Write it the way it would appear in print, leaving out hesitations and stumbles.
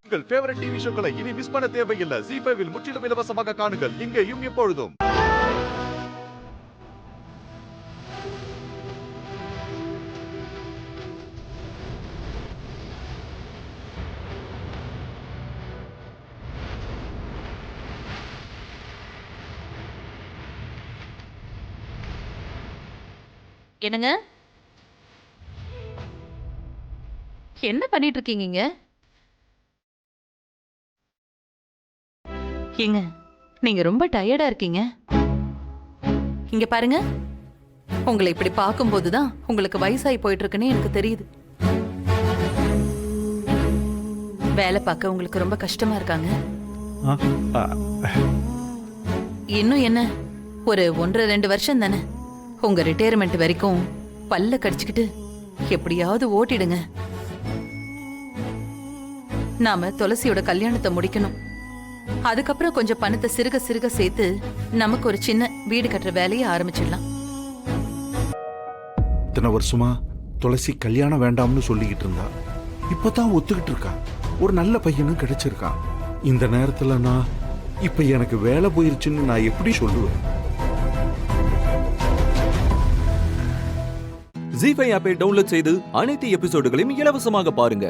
உங்கள் favourite TV ஷோக்களை இனி miss பண்ண தேவையில்லை. ஜீ5 இல் முற்றிலும் இலவசமாக காணுங்கள். இங்கேயும் எப்பொழுதும். என்னங்க? என்ன பண்ணிட்டு இருக்கீங்க? ஏங்க, நீங்க ரொம்ப டயர்டா இருக்கீங்க. இங்க பாருங்க, உங்களை இப்படி பார்க்கும்போது தான் உங்களுக்கு வயசாகி போயிட்டு இருக்குன்னு எனக்கு தெரியுது. வேலை பார்க்க உங்களுக்கு ரொம்ப கஷ்டமா இருக்காங்க. இன்னும் என்ன, ஒரு 1.5-2 வருஷம் தானே. உங்க ரிட்டையர்மெண்ட் வரைக்கும் பல்ல கடிச்சுக்கிட்டு எப்படியாவது ஓட்டிடுங்க. நாம துளசியோட கல்யாணத்தை முடிக்கணும். அதுக்கப்புறம் கொஞ்சம் பணத்தை சிறுக சிறுக சேர்த்து நமக்கு ஒரு சின்ன வீடு கட்டுற வேலையை ஆரம்பிச்சிடலாம். இத்தனை வருஷமா துளசி கல்யாணம் வேண்டாம்னு சொல்லிக்கிட்டு இருந்தா, இப்பதான் ஒத்துக்கிட்டு இருக்கா. ஒரு நல்ல பையனும் கிடைச்சிருக்கான். இந்த நேரத்துல நான் இப்ப எனக்கு வேலை போயிருச்சுன்னு நான் எப்படி சொல்லுவேன்? ஜீ5 ஆப்பை டவுன்லோட் செய்து அனைத்து எபிசோடுகளையும் இலவசமாக பாருங்க.